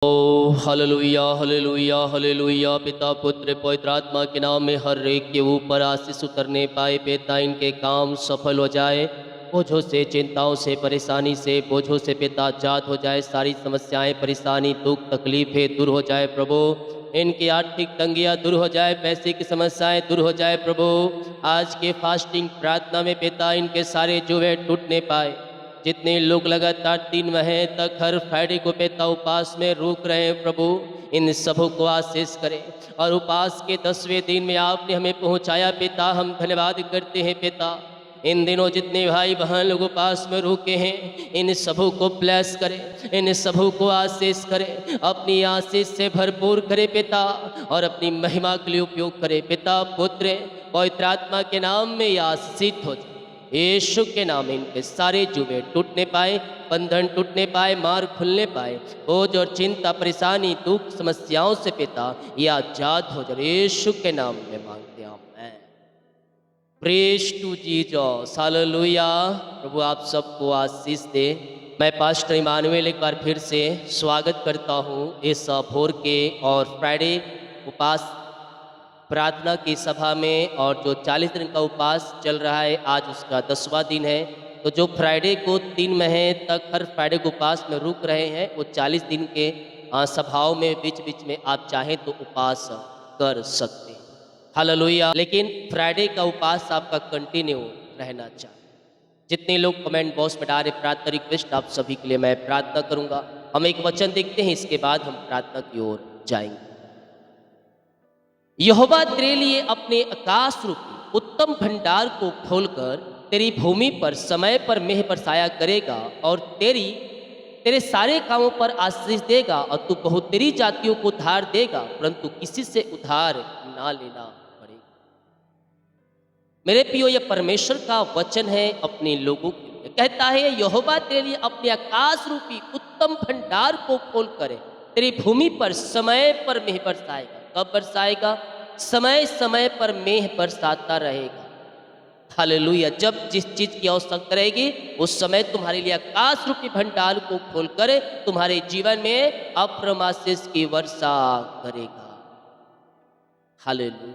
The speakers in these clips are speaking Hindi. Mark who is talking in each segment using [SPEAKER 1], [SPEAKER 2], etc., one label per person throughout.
[SPEAKER 1] ओ हालेलुया हालेलुया हालेलुया। पिता पुत्र पवित्र आत्मा के नाम में हर एक के ऊपर आशीष उतरने पाए। पिता इनके काम सफल हो जाए, बोझों से चिंताओं से परेशानी से बोझों से पिता आजाद हो जाए। सारी समस्याएं परेशानी दुख तकलीफें दूर हो जाए प्रभु। इनकी आर्थिक तंगियां दूर हो जाए, पैसे की समस्याएं दूर हो जाए प्रभु। आज के फास्टिंग प्रार्थना में पिता इनके सारे जुए टूटने पाए। जितने लोग लगातार 3 महीने तक हर फ्राइडे को पिता उपास में रुक रहे हैं प्रभु, इन सबों को आशीष करें। और उपास के 10वें दिन में आपने हमें पहुंचाया पिता, हम धन्यवाद करते हैं पिता। इन दिनों जितने भाई बहन लोग उपास में रुके हैं, इन सबों को ब्लेस करें, इन सबों को आशीष करें, अपनी आशीष से भरपूर करे पिता, और अपनी महिमा के लिए उपयोग करे पिता पुत्र पवित्र आत्मा के नाम में ये आशीषित हो जाए। यीशु के नाम में इनके सारे जुए टूटने पाए, बंधन टूटने पाए, मार खुलने पाए। बोझ और चिंता परेशानी दुख समस्याओं से पिता ये आजाद हो जाए। यीशु के नाम में मांगते हैं आमीन। Praise to Jesus hallelujah. प्रभु आप सबको आशीष दे। मैं पास्टर इमानुएल एक बार फिर से स्वागत करता हूँ इस भोर के और फ्राइडे उपास प्रार्थना की सभा में। और जो 40 दिन का उपवास चल रहा है, आज उसका 10वां दिन है। तो जो फ्राइडे को 3 महीने तक हर फ्राइडे को उपवास में रुक रहे हैं, वो 40 दिन के सभाओं में बीच बीच में आप चाहें तो उपवास कर सकते हैं। हालेलुया। लेकिन फ्राइडे का उपवास आपका कंटिन्यू रहना चाहिए। जितने लोग कमेंट बॉक्स में डाले प्रार्थना रिक्वेस्ट, आप सभी के लिए मैं प्रार्थना करूंगा। हम एक वचन देखते हैं, इसके बाद हम प्रार्थना की ओर जाएंगे। यहोवा तेरे लिए अपने आकाश रूपी उत्तम भंडार को खोलकर तेरी भूमि पर समय पर मेह बरसाया करेगा, और तेरे सारे कामों पर आशीष देगा, और तू बहुतेरी जातियों को उधार देगा, परंतु किसी से उधार ना लेना पड़ेगा। मेरे प्रियो, यह परमेश्वर का वचन है अपने लोगों के लिए। कहता है यहोवा तेरे लिए अपने आकाश रूपी उत्तम भंडार को खोल करे तेरी भूमि पर समय पर मेह बरसाएगा। कब बरसाएगा? समय समय पर मेह बरसाता रहेगा। हालेलुया। जब जिस चीज की आवश्यकता रहेगी, उस समय तुम्हारे लिए आकाश रूपी भंडार को खोलकर तुम्हारे जीवन में अप्रम आशीष की वर्षा करेगा। हालेलुया।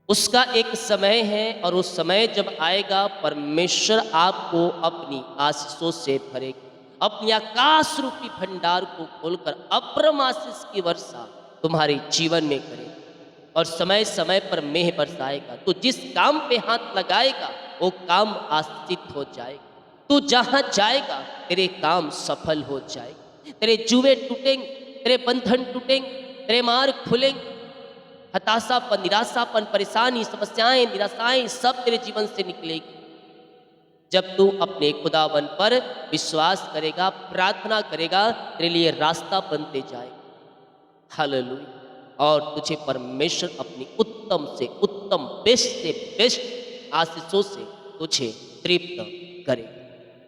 [SPEAKER 1] उसका एक समय है, और उस समय जब आएगा परमेश्वर आपको अपनी आशीषों से भरेगा। अपनी आकाश रूपी भंडार को खोलकर अप्रम आशीष की वर्षा तुम्हारे जीवन में करेगा, और समय समय पर मेह बरसाएगा। तो जिस काम पे हाथ लगाएगा वो काम आशीषित हो जाएगा। तू जहां जाएगा तेरे काम सफल हो जाएंगे, तेरे जुए टूटेंगे, तेरे बंधन टूटेंगे, तेरे मार्ग खुलेंगे। हताशापन, निराशापन, परेशानी, समस्याएं, निराशाएं सब तेरे जीवन से निकलेगी जब तू अपने खुदावन पर विश्वास करेगा, प्रार्थना करेगा, तेरे लिए रास्ता बनते जाएगा। हालेलुया। और तुझे परमेश्वर अपनी उत्तम से उत्तम, बेस्ट से बेस्ट आशीषों से तुझे तृप्त करे।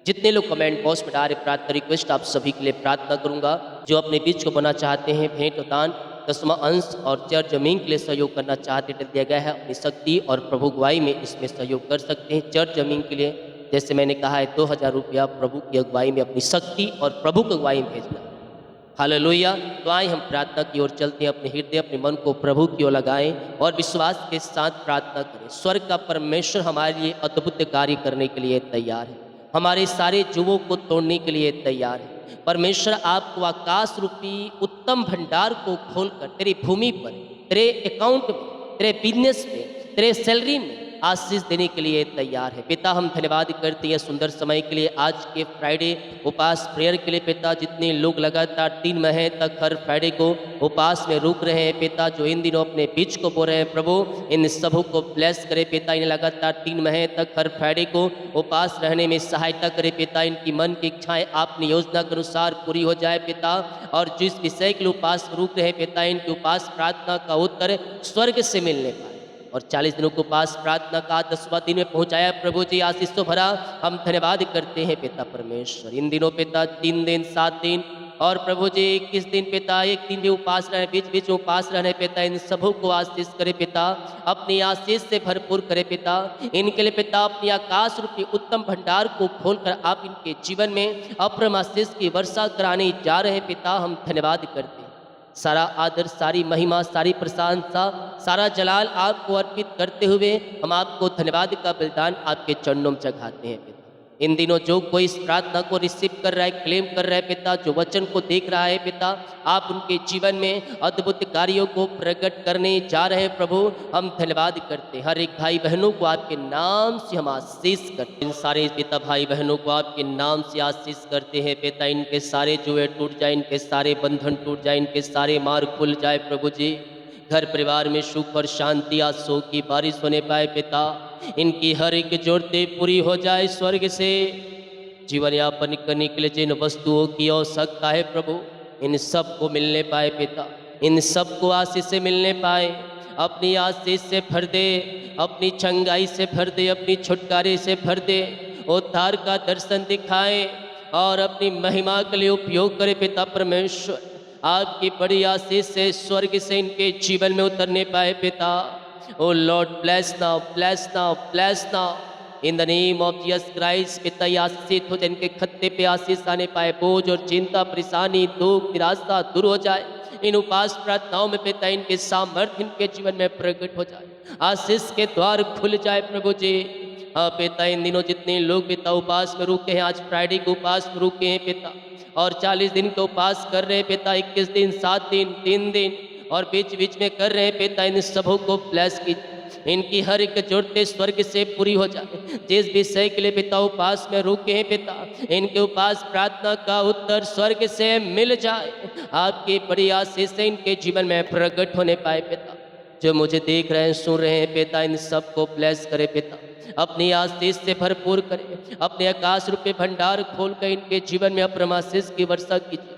[SPEAKER 1] जितने लोग कमेंट बॉक्स में डाले प्रार्थना रिक्वेस्ट, आप सभी के लिए प्रार्थना करूंगा। जो अपने बीच को बना चाहते हैं, भेंट दान, 10वां अंश और चर्च जमीन के लिए सहयोग करना चाहते हैं, दिया गया है। अपनी शक्ति और प्रभु गवाही में इसमें सहयोग कर सकते हैं। चर्च जमीन के लिए जैसे मैंने कहा है 2000 रुपया प्रभु की अगुवाई में अपनी शक्ति और प्रभु की अगुवाई में भेजना। हालेलुया। तो आए हम प्रार्थना की ओर चलते हैं। अपने हृदय अपने मन को प्रभु की ओर लगाएं और विश्वास के साथ प्रार्थना करें। स्वर्ग का परमेश्वर हमारे लिए अद्भुत कार्य करने के लिए तैयार है, हमारे सारे जुओं को तोड़ने के लिए तैयार है। परमेश्वर आपको आकाश रूपी उत्तम भंडार को खोलकर तेरी भूमि पर, तेरे अकाउंट में, तेरे बिजनेस में, तेरे सैलरी में आशीष देने के लिए तैयार है। पिता हम धन्यवाद करते हैं सुंदर समय के लिए, आज के फ्राइडे उपवास प्रेयर के लिए। पिता जितने लोग लगातार 3 महीने तक हर फ्राइडे को उपवास में रुक रहे हैं, पिता जो इन दिनों अपने बीच को बो रहे हैं, प्रभु इन सबों को ब्लेस करे। पिता इन्हें लगातार 3 महीने तक हर फ्राइडे को उपवास रहने में सहायता करे। पिता इनकी मन की इच्छाएं आपने योजना के अनुसार पूरी हो जाए पिता। और जिस विषय के लिए उपवास रुक रहे हैं पिता, इनके उपवास प्रार्थना का उत्तर स्वर्ग से मिलने पाए। और 40 दिनों को पास प्रार्थना का 10वां दिन में पहुंचाया प्रभु जी, आशीष तो भरा। हम धन्यवाद करते हैं पिता परमेश्वर। इन दिनों पिता 3 दिन 7 दिन और प्रभु जी 21 दिन पिता, एक दिन भी उपास रहने, बीच बीच में उपास रहने पिता, इन सबों को आशीष करे पिता, अपनी आशीष से भरपूर करे पिता। इनके लिए पिता अपनी आकाश रूपी उत्तम भंडार को खोलकर आप इनके जीवन में अप्रम आशीष की वर्षा कराने जा रहे हैं पिता। हम धन्यवाद करते हैं। सारा आदर, सारी महिमा, सारी प्रशंसा, सारा जलाल आपको अर्पित करते हुए हम आपको धन्यवाद का बलिदान आपके चरणों में चढ़ाते हैं पिता। इन दिनों जो कोई इस प्रार्थना को रिसीव कर रहा है, क्लेम कर रहा है पिता, जो वचन को देख रहा है पिता, आप उनके जीवन में अद्भुत कार्यों को प्रकट करने जा रहे हैं प्रभु। हम धन्यवाद करते हैं। हर एक भाई बहनों को आपके नाम से हम आशीष करते हैं। इन सारे पिता भाई बहनों को आपके नाम से आशीष करते हैं पिता। इनके सारे जुए टूट जाए, इनके सारे बंधन टूट जाए, इनके सारे मार्ग खुल जाए प्रभु जी। घर परिवार में सुख और शांति, आंसू की बारिश होने पाए पिता। इनकी हर एक जरूरतें पूरी हो जाए स्वर्ग से। जीवन यापन करने के लिए जिन वस्तुओं की आवश्यकता है प्रभु, इन सब को मिलने पाए पिता। इन सब को आशीष से मिलने पाए। अपनी आशीष से भर दे, अपनी चंगाई से भर दे, अपनी छुटकारे से भर दे। उद्धार का दर्शन दिखाए और अपनी महिमा के लिए उपयोग करे पिता परमेश्वर। आपकी बड़ी आशीष से स्वर्ग से इनके जीवन में उतरने पाए पिता। O lord bless now, bless now, bless now in the name of Jesus Christ. पिता ये आशीष हो जाए, इनके खत्ते पे आशीष आने पाए। बोझ और चिंता, परेशानी, दुख, निराशा दूर हो जाए। इन उपास प्रार्थनाओं में पिता इनके सामर्थ्य इनके जीवन में प्रकट हो जाए। आशीष के द्वार खुल जाए प्रभु जी। हाँ पिता, इन दिनों जितने लोग पिता उपास में रुके हैं, आज फ्राइडे को उपास में रुके हैं पिता, और 40 दिन का उपास कर रहे हैं पिता, 21 दिन, 7 दिन, 3 दिन और बीच बीच में कर रहे हैं पिता। इन सबों को ब्लेस कीजिए। इनकी हर एक जरूरतें स्वर्ग से पूरी हो जाए। जिस विषय के लिए पिता उपास में रुके हैं पिता, इनके उपास प्रार्थना का उत्तर स्वर्ग से मिल जाए। आपकी बड़ी आशीष से इनके जीवन में प्रकट होने पाए पिता। जो मुझे देख रहे हैं, सुन रहे हैं पिता, इन सब को ब्लेस करे पिता। अपनी आशीष से भरपूर करे। अपने आकाश रूपी भंडार खोल कर इनके जीवन में अपरम आशीष की वर्षा कीजिए।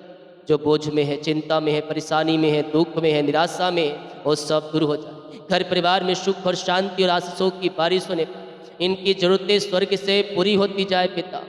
[SPEAKER 1] जो बोझ में है, चिंता में है, परेशानी में है, दुख में है, निराशा में है, वो सब दूर हो जाए। घर परिवार में सुख और शांति और आशीषों की बारिश होने पर इनकी जरूरतें स्वर्ग से पूरी होती जाए पिता।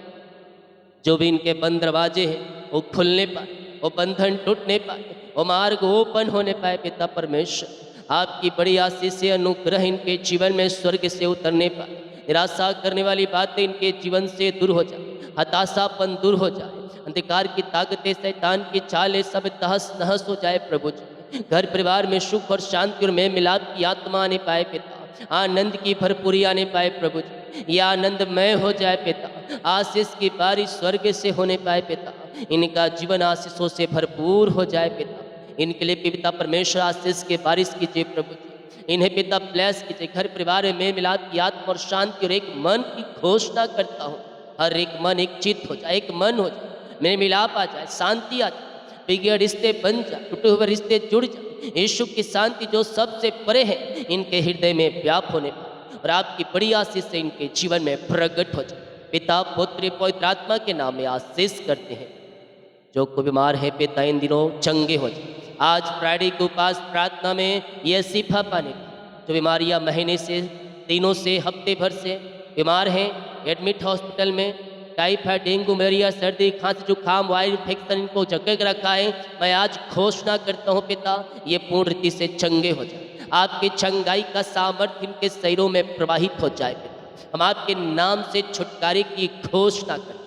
[SPEAKER 1] जो भी इनके बंद दरवाजे हैं वो खुलने पाए, वो बंधन टूटने पाए, वो मार्ग ओपन होने पाए पिता परमेश्वर। आपकी बड़ी आशीष से अनुग्रह इनके जीवन में स्वर्ग से उतरने पाए। निराशा करने वाली बातें इनके जीवन से दूर हो जाए। हताशापन दूर हो जाए। अंधकार की ताकतें, शैतान की चालें सब तहस नहस हो जाए प्रभु जी। घर परिवार में सुख और शांति और मेल मिलाप की आत्मा आने पाए पिता। आनंद की भरपूरी आने पाए प्रभु जी। यह आनंदमय हो जाए पिता। आशीष की बारिश स्वर्ग से होने पाए पिता। इनका जीवन आशीषों से भरपूर हो जाए पिता। इनके लिए पिता परमेश्वर आशीष की बारिश कीजिए प्रभु जी। इन्हें पिता ब्लेस कीजिए। घर परिवार में मेल मिलाप की आत्मा और शांति और एक मन की घोषणा करता हूँ। हर एक मन एक चित्त हो जाए, एक मन हो जाए, मेल मिलाप आ जाए, शांति आ जाए, बिगड़े रिश्ते बन जाए, टूटे हुए रिश्ते जुड़ जाए। यीशु की शांति जो सबसे परे है इनके हृदय में व्याप होने पाए और आपकी बड़ी आशीष से इनके जीवन में प्रकट हो जाए। पिता, पुत्र, पवित्र आत्मा के नाम में आशीष करते हैं। जो कोई बीमार है पिता, इन दिनों चंगे हो जाए। आज फ्राइडे के उपास प्रार्थना में यह शिफा पाने पाए। जो बीमारियां महीने से, दिनों से, हफ्ते भर से बीमार हैं, एडमिट हॉस्पिटल में, टाइफाइड, डेंगू, मलेरिया, सर्दी, खांसी, जुकाम, वायरल इन्फेक्शन इनको जगह के रखा है, मैं आज घोषणा करता हूँ पिता, ये पूर्ण रीति से चंगे हो जाए। आपकी चंगाई का सामर्थ्य इनके शरीरों में प्रवाहित हो जाए पिता। हम आपके नाम से छुटकारे की घोषणा करें।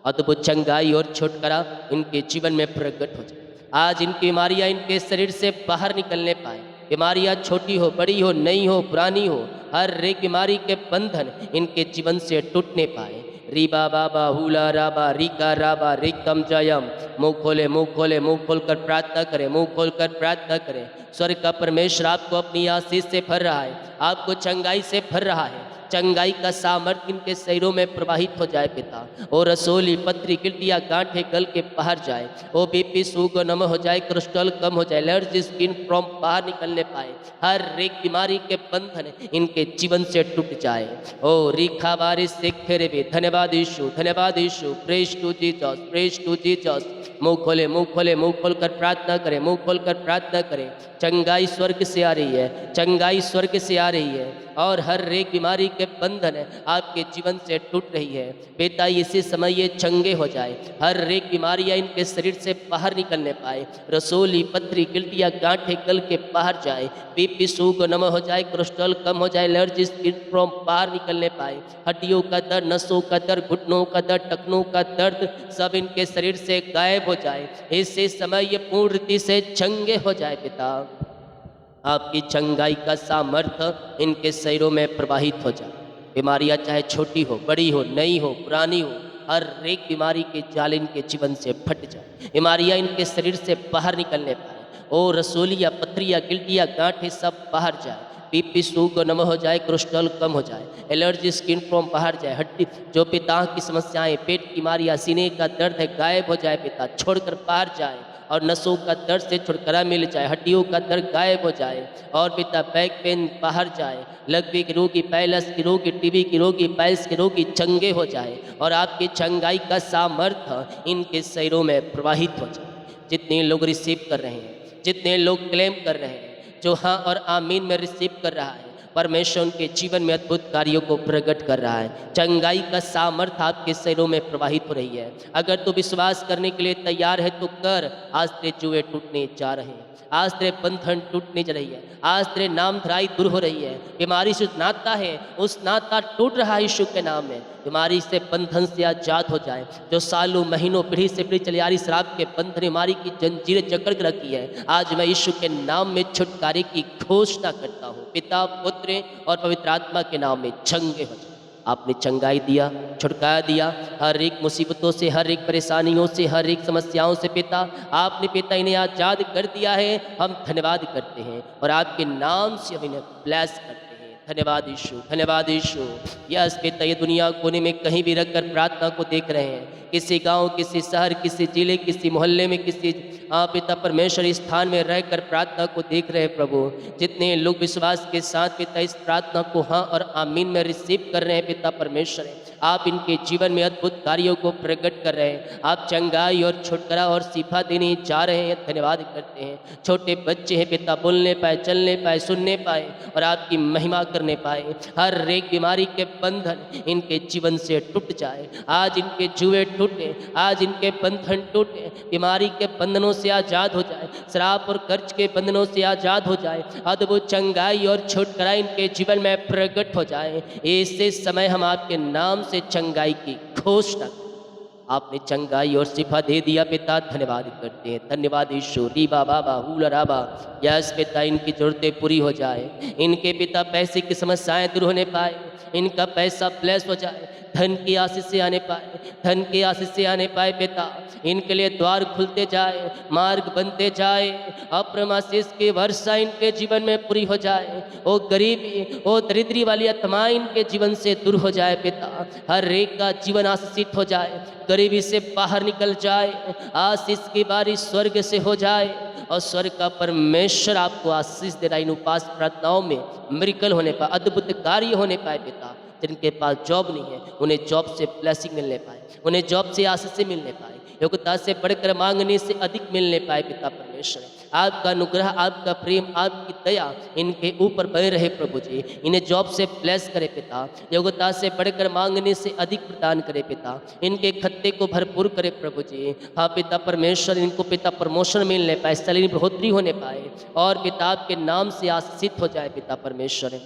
[SPEAKER 1] अद्भुत चंगाई और छुटकारा इनके जीवन में प्रकट हो जाए। आज इनकी बीमारियाँ इनके शरीर से बाहर निकलने पाए। बीमारियाँ छोटी हो, बड़ी हो, नई हो, पुरानी हो, हर एक बीमारी के बंधन इनके जीवन से टूटने पाए। रीबा बाबा हुला राबा रिका राबा रिकम जयम। मुँह खोले, मुँह खोले, मुँह खोलकर प्रार्थना करें, मुँह खोलकर प्रार्थना करें। स्वर्ग का परमेश्वर आपको अपनी आशीष से भर रहा है, आपको चंगाई से भर रहा है। चंगाई का सामर्थ्य इनके शरीरों में प्रवाहित हो जाए पिता। और रसोली, पत्री, गिल्टियाँ, गांठें गल के बाहर जाए। ओ बीपी, शुगर नम हो जाए, कोलेस्ट्रॉल कम हो जाए, एलर्जी, स्किन प्रॉब्लम बाहर निकलने पाए। हर एक बीमारी के बंधन इनके जीवन से टूट जाए। ओ रिखा बारिश से खेरे भी। धन्यवाद यीशु, धन्यवाद यीशु। Praise to Jesus, praise to Jesus. मुँह खोले, मुँह खोले, मुँह खोलकर प्रार्थना करें, मुँह खोलकर प्रार्थना करें। चंगाई स्वर्ग से आ रही है, चंगाई स्वर्ग से आ रही है। और हर एक बीमारी के बंधन आपके जीवन से टूट रही है। पिता इसी समय ये चंगे हो जाए, हर एक बीमारियां इनके शरीर से बाहर निकलने पाए, रसोली पथरी गिल्टियाँ गांठें गल के बाहर जाए, बीपी शुगर नम हो जाए, कोलेस्ट्रॉल कम हो जाए, एलर्जी स्किन प्रॉब्लम बाहर निकलने पाए, हड्डियों का दर्द, नसों का दर्द, घुटनों का दर्द, टखनों का दर्द सब इनके शरीर से गायब हो जाए। इसी समय ये पूर्ण रीति से चंगे हो जाए। पिता आपकी चंगाई का सामर्थ्य इनके शरीरों में प्रवाहित हो जाए। बीमारियां चाहे छोटी हो, बड़ी हो, नई हो, पुरानी हो, हर एक बीमारी के जाल इनके जीवन से फट जाए, बीमारियां इनके शरीर से बाहर निकलने पाए। ओ रसोलियाँ पथरियाँ गिल्टियाँ गांठें सब बाहर जाए, बीपी शुगर नम हो जाए, कोलेस्ट्रॉल कम हो जाए, एलर्जी स्किन प्रॉब्लम बाहर जाए, हड्डी जो पिता की समस्याएं, पेट की बीमारियाँ, सीने का दर्द है गायब हो जाए पिता, छोड़कर बाहर जाए, और नसों का दर्द से छुटकारा मिल जाए, हड्डियों का दर्द गायब हो जाए, और पिता बैक पेन बाहर जाए, लकवे के रोगी, पैलस के रोगी, टीबी के रोगी, पाइल्स के रोगी चंगे हो जाए, और आपकी चंगाई का सामर्थ्य इनके शरीरों में प्रवाहित हो जाए। जितने लोग रिसीव कर रहे हैं, जितने लोग क्लेम कर रहे हैं, जो हाँ और आमीन में रिसीव कर रहा है, परमेश्वर उनके जीवन में अद्भुत कार्यों को प्रकट कर रहा है। चंगाई का सामर्थ्य आपके शरीरों में प्रवाहित हो रही है। अगर तू विश्वास करने के लिए तैयार है तो कर। आज तेरे जुए टूटने जा रहे हैं, आज तेरे बंधन टूटने जा रही है, आज तेरे नाम धराई दूर हो रही है। बीमारी से नाता है, उस नाता टूट रहा है यीशु के नाम में। बीमारी से बंधन से आजाद हो जाए। जो सालों महीनों पीढ़ी से पीढ़ी चली आ रही शराब के बंधन, बीमारी की जंजीरें जकड़ के रखी है, आज मैं यीशु के नाम में छुटकारे की घोषणा करता हूँ। पिता, पुत्र और पवित्र आत्मा के नाम में चंगे हो जाए। आपने चंगाई दिया, छुटकारा दिया हर एक मुसीबतों से, हर एक परेशानियों से, हर एक समस्याओं से। पिता आपने पिता इन्हें आज़ाद कर दिया है। हम धन्यवाद करते हैं और आपके नाम से हम इन्हें ब्लेस करते हैं। धन्यवाद यीशु, धन्यवाद यीशु। यस पिता, ये दुनिया कोने में कहीं भी रखकर प्रार्थना को देख रहे हैं, किसी गांव, किसी शहर, किसी जिले, किसी मोहल्ले में, किसी पिता परमेश्वर स्थान में रहकर प्रार्थना को देख रहे हैं। प्रभु जितने लोग विश्वास के साथ पिता इस प्रार्थना को हाँ और आमीन में रिसीव कर रहे हैं, पिता परमेश्वर आप इनके जीवन में अद्भुत कार्यों को प्रकट कर रहे हैं। आप चंगाई और छुटकारा और शिफा देने जा रहे हैं। धन्यवाद करते हैं। छोटे बच्चे हैं पिता, बोलने पाए, चलने पाए, सुनने पाए और आपकी महिमा करने पाए। हर एक बीमारी के बंधन इनके जीवन से टूट जाए। आज इनके जुए टूटे, आज इनके बंधन टूटे, बीमारी के बंधनों से आज़ाद हो जाए, शराब और कर्ज के बंधनों से आज़ाद हो जाए। अद्भुत चंगाई और छुटकारा इनके जीवन में प्रकट हो जाए। ऐसे समय हम आपके नाम से चंगाई की घोषणा, आपने चंगाई और शिफा दे दिया पिता, धन्यवाद करते हैं। धन्यवाद यीशु। री बाबा बाहुल राबा, यस पिता इनकी जरूरतें पूरी हो जाए। इनके पिता पैसे की समस्याएं दूर होने पाए, इनका पैसा ब्लेस हो जाए, धन की आशीष से आने पाए, धन की आशीष से आने पाए पिता। इनके लिए द्वार खुलते जाए, मार्ग बनते जाए, अप्रमाशीष की वर्षा इनके जीवन में पूरी हो जाए। ओ गरीबी, ओ दरिद्री वाली आत्मा इनके जीवन से दूर हो जाए पिता। हर एक का जीवन आशीषित हो जाए, गरीबी से बाहर निकल जाए, आशीष की बारिश स्वर्ग से हो जाए और स्वर्ग का परमेश्वर आपको आशीष दे रहा है। इन उपास प्रार्थनाओं में मिरेकल होने पाए, अद्भुत कार्य होने पाए पिता। जिनके पास जॉब नहीं है उन्हें जॉब से ब्लेसिंग मिलने पाए, उन्हें जॉब से आशीष से मिलने पाए, योग्यता से बढ़कर मांगने से अधिक मिलने पाए पिता परमेश्वर। आपका अनुग्रह, आपका प्रेम, आपकी दया इनके ऊपर बने रहे प्रभु जी। इन्हें जॉब से ब्लेस करे पिता, योग्यता से बढ़कर मांगने से अधिक प्रदान करे पिता। इनके खत्ते को भरपूर करे प्रभु जी। हाँ पिता परमेश्वर, इनको पिता प्रमोशन मिलने पाए, सैलरी बढ़ोतरी होने पाए और पिता आपके नाम से आशीषित हो जाए पिता परमेश्वर।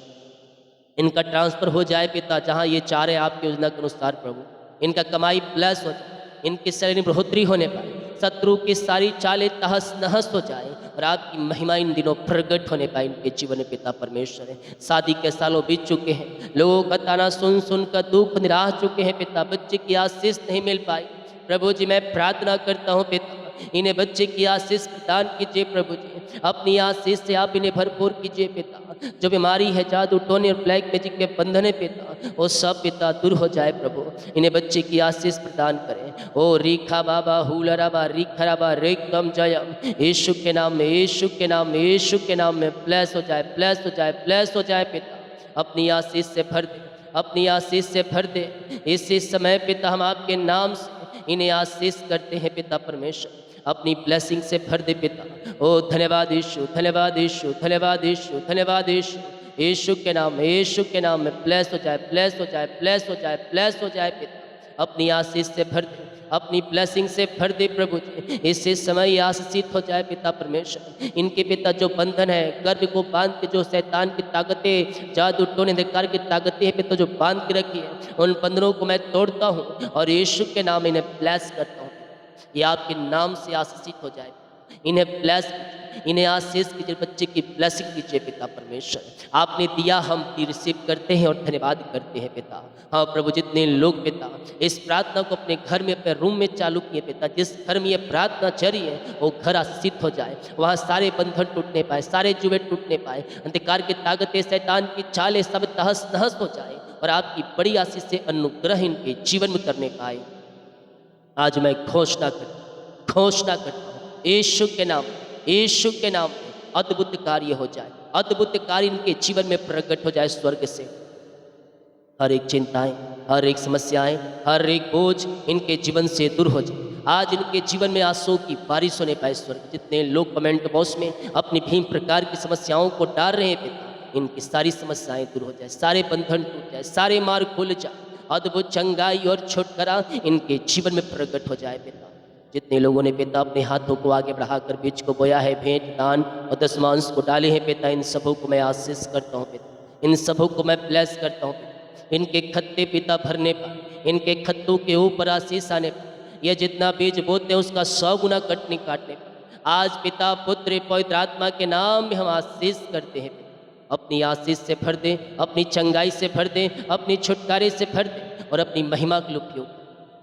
[SPEAKER 1] इनका ट्रांसफ़र हो जाए पिता जहाँ ये चाह रहे हैं आपकी योजना के अनुसार प्रभु। इनका कमाई प्लस हो जाए, इनकी सैलरी बढ़ोतरी होने पाए, शत्रु की सारी चालें तहस नहस हो जाए और आपकी महिमा इन दिनों प्रकट होने पाए इनके जीवन में पिता परमेश्वर है। शादी के सालों बीत चुके हैं, लोगों का ताना सुन सुन कर दुख निराश चुके हैं पिता। बच्चे की आशीष नहीं मिल पाई प्रभु जी, मैं प्रार्थना करता हूँ पिता इन्हें बच्चे की आशीष प्रदान कीजिए प्रभु जी। अपनी आशीष से आप इन्हें भरपूर कीजिए पिता। जो बीमारी है, जादू टोने और ब्लैक मैजिक के बंधन है पिता, वो सब पिता दूर हो जाए प्रभु। इन्हें बच्चे की आशीष प्रदान करें। ओ रीखा बाबा हुलराबा रिखराबा रेकम जयम, यीशु के नाम में, यीशु के नाम में, यीशु के नाम में ब्लेस हो जाए, ब्लेस हो जाए, ब्लेस हो जाए पिता। अपनी आशीष से भर दे, अपनी आशीष से भर दे। इसी समय पिता हम आपके नाम से इन्हें आशीष करते हैं पिता परमेश्वर। अपनी ब्लेसिंग से भर दे पिता। ओ धन्यवाद यीशु, धन्यवाद यीशु, धन्यवाद यीशु, धन्यवाद यीशु। यीशु के नाम में, यीशु के नाम में ब्लेस हो जाए, ब्लेस हो जाए, ब्लेस हो जाए, ब्लेस हो जाए पिता। अपनी आशीष से भर दे, अपनी ब्लेसिंग से भर दे प्रभु जी। इससे समय ये आशीषित हो जाए पिता परमेश्वर। इनके पिता जो बंधन है, गर्भ को बांध के जो शैतान की ताकतें, जादू टोने धिक्कार की ताकतें हैं पिता जो बांध के रखी है, उन बंधनों को मैं तोड़ता हूँ और यीशु के नाम इन्हें ब्लेस करता हूँ। ये आपके नाम से आशीषित हो जाए, इन्हें ब्लेस कीजिए, इन्हें आशीष कीजिए, बच्चे की ब्लेसिंग कीजिए पिता परमेश्वर। आपने दिया, हम भी रिसीव करते हैं और धन्यवाद करते हैं पिता। हाँ प्रभु, जितने लोग पिता इस प्रार्थना को अपने घर में, अपने रूम में चालू किए पिता, जिस घर में ये प्रार्थना चली है वो घर आशीषित हो जाए, वहाँ सारे बंधन टूटने पाए, सारे जुए टूटने पाए, अंधकार की ताकतें, शैतान की चालें सब तहस नहस हो जाए और आपकी बड़ी आशीष से अनुग्रह इनके जीवन में करने पाए। आज मैं घोषणा करता हूँ यीशु के नाम, यीशु के नाम में अद्भुत कार्य हो जाए, अद्भुत कार्य इनके जीवन में प्रकट हो जाए स्वर्ग से। हर एक चिंताएं, हर एक समस्याएं, हर एक बोझ इनके जीवन से दूर हो जाए। आज इनके जीवन में आंसू की बारिश होने पाए स्वर्ग। जितने लोग कमेंट बॉक्स में अपनी भिन्न प्रकार की समस्याओं को डाल रहे हैं पिता, इनकी सारी समस्याएं दूर हो जाए, सारे बंधन टूट जाए, सारे मार्ग खुल जाए, अद्भुत चंगाई और छुटकारा इनके जीवन में प्रकट हो जाए पिता। जितने लोगों ने पिता अपने हाथों को आगे बढ़ाकर बीज को बोया है, भेंट दान और दशमांश को डाले हैं पिता, इन सबों को मैं आशीष करता हूँ पिता, इन सबों को मैं ब्लेस करता हूँ पिता। इनके खत्ते पिता भरने पाए, इनके खत्तों के ऊपर आशीष आने पाए, यह जितना बीज बोते हैं उसका 100 गुना कटनी काटने पाए। आज पिता पुत्र पवित्र आत्मा के नाम में हम आशीष करते हैं पिता। अपनी आशीष से भर दे, अपनी चंगाई से भर दे, अपनी छुटकारे से भर दे और अपनी महिमा के उपयोग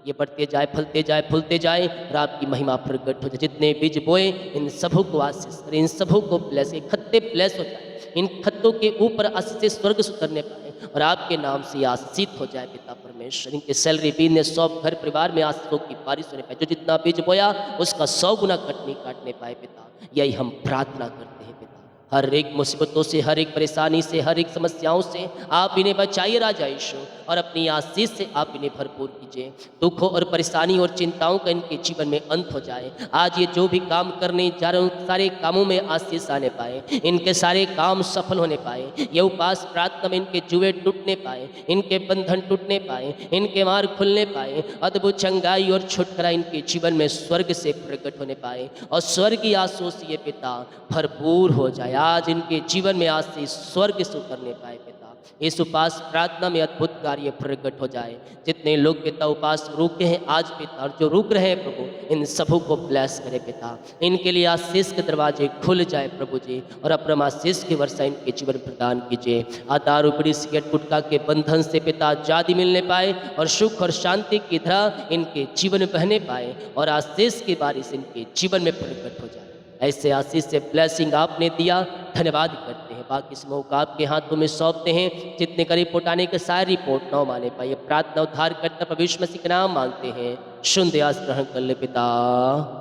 [SPEAKER 1] ये बढ़ते जाए, फलते जाए, फूलते जाए और आपकी महिमा प्रकट हो जाए। जितने बीज बोए इन सबों को आशीष करें, इन सबों को ब्लेस, खत्ते ब्लेस हो जाए, इन खत्तों के ऊपर आशीष स्वर्ग से उतरने पाए और आपके नाम से आशीषित हो जाए पिता परमेश्वर। इनके सैलरी बिजनेस सब घर परिवार में आशीषों की बारिश होने पाए। जो जितना बीज बोया उसका 100 गुना कटनी काटने पाए पिता, यही हम प्रार्थना करते हैं पिता। हर एक मुसीबतों से, हर एक परेशानी से, हर एक समस्याओं से आप इन्हें बचाइए राजा यीशु, और अपनी आशीष से आप इन्हें भरपूर कीजिए। दुखों और परेशानी और चिंताओं का इनके जीवन में अंत हो जाए। आज ये जो भी काम करने जा रहे हैं सारे कामों में आशीष आने पाए, इनके सारे काम सफल होने पाए। ये उपास प्रार्थना में इनके जुए टूटने पाए, इनके बंधन टूटने पाए, इनके मार्ग खुलने पाए, अद्भुत चंगाई और छुटकारा इनके जीवन में स्वर्ग से प्रकट होने पाए और स्वर्गीय आशीष से ये पिता भरपूर हो जाए। आज इनके जीवन में आशीष स्वर्ग से उतरने पाए पिता। इस उपास प्रार्थना में अद्भुत कार्य प्रकट हो जाए। जितने लोग पिता उपास रुके हैं आज पिता, और जो रुक रहे हैं प्रभु, इन सबों को ब्लेस करे पिता। इनके लिए आशीष के दरवाजे खुल जाए प्रभु जी, और अपना आशीष की वर्षा इनके जीवन प्रदान कीजिए। दारू बीड़ी सिगरेट गुटखा के बंधन से पिता आजादी मिलने पाए और सुख और शांति की धारा इनके जीवन में बहने पाए और आशीष की बारिश इनके जीवन में प्रकट हो जाए। ऐसे आशीष से ब्लेसिंग आपने दिया, धन्यवाद करते हैं। बाकी समूह का आपके हाथों में सौंपते हैं। जितने का रिपोर्ट आने के सारे रिपोर्ट न माने पाए, प्रार्थना उद्धार करता प्रभु यीशु मसीह के नाम मांगते हैं। शुद्ध आस ग्रहण कर ले पिता,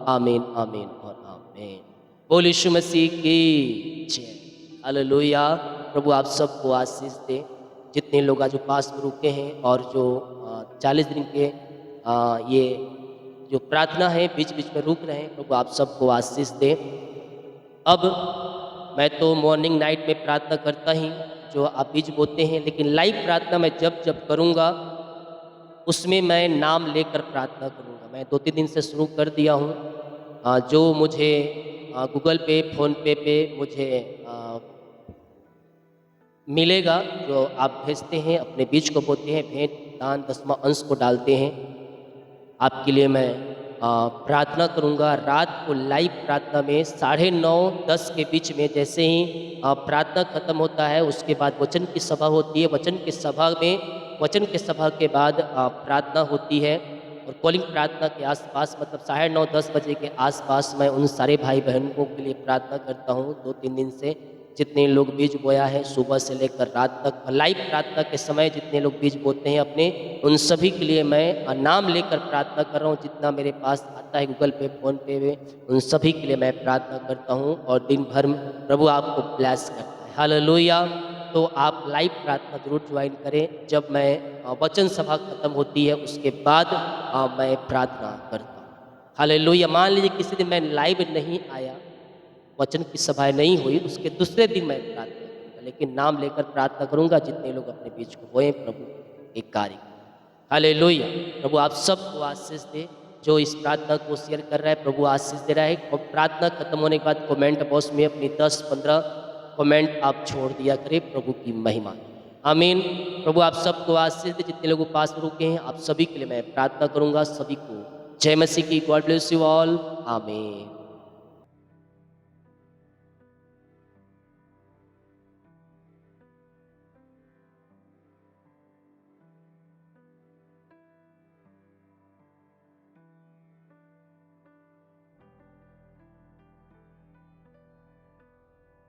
[SPEAKER 1] आमीन आमीन और आमीन। बोल यीशु मसीह की जय, हालेलुया। प्रभु आप सबको आशीष दे। जितने लोग आज उपास में रुके हैं और जो 40 दिन के ये जो प्रार्थना है बीच बीच में रुक रहे हैं, प्रभु आप सबको आशीष दे। अब मैं तो मॉर्निंग नाइट में प्रार्थना करता ही जो आप बीज बोते हैं, लेकिन लाइव प्रार्थना मैं जब जब करूँगा उसमें मैं नाम लेकर प्रार्थना करूँगा। मैं 2-3 दिन से शुरू कर दिया हूँ। जो मुझे गूगल पे, फ़ोन पे मुझे मिलेगा, जो आप भेजते हैं, अपने बीज को बोते हैं, भेंट दान दसवां अंश को डालते हैं, आपके लिए मैं प्रार्थना करूंगा। रात को लाइव प्रार्थना में 9:30-10 के बीच में, जैसे ही प्रार्थना खत्म होता है उसके बाद वचन की सभा होती है। वचन की सभा के बाद प्रार्थना होती है और कॉलिंग प्रार्थना के आसपास, मतलब 9:30-10 बजे के आसपास मैं उन सारे भाई बहनों के लिए प्रार्थना करता हूँ। 2-3 दिन से जितने लोग बीज बोया है सुबह से लेकर रात तक, लाइव प्रार्थना के समय जितने लोग बीज बोते हैं अपने, उन सभी के लिए मैं नाम लेकर प्रार्थना कर रहा हूँ। जितना मेरे पास आता है गूगल पे, फ़ोन पे में, उन सभी के लिए मैं प्रार्थना करता हूँ और दिन भर में प्रभु आपको ब्लेस करता है। हालेलुया। तो आप लाइव प्रार्थना जरूर ज्वाइन करें। जब मैं वचन सभा खत्म होती है उसके बाद मैं प्रार्थना करता हूँ। हालेलुया। मान लीजिए किसी दिन मैं लाइव नहीं आया, वचन की सभाएं नहीं हुई, उसके दूसरे दिन मैं प्रार्थना करूँगा, लेकिन नाम लेकर प्रार्थना करूंगा, जितने लोग अपने बीच को होए प्रभु एक कार्य। हालेलुया। प्रभु आप सबको आशीष दे। जो इस प्रार्थना को शेयर कर रहा है प्रभु आशीष दे रहा है। और प्रार्थना खत्म होने के बाद कमेंट बॉक्स में अपनी 10-15 कमेंट आप छोड़ दिया करें, प्रभु की महिमा। आमीन। प्रभु आप सबको आशीष दे। जितने लोग उपास में रुके हैं आप सभी के लिए मैं प्रार्थना करूंगा। सभी को जय मसीह की। God bless you all. आमीन।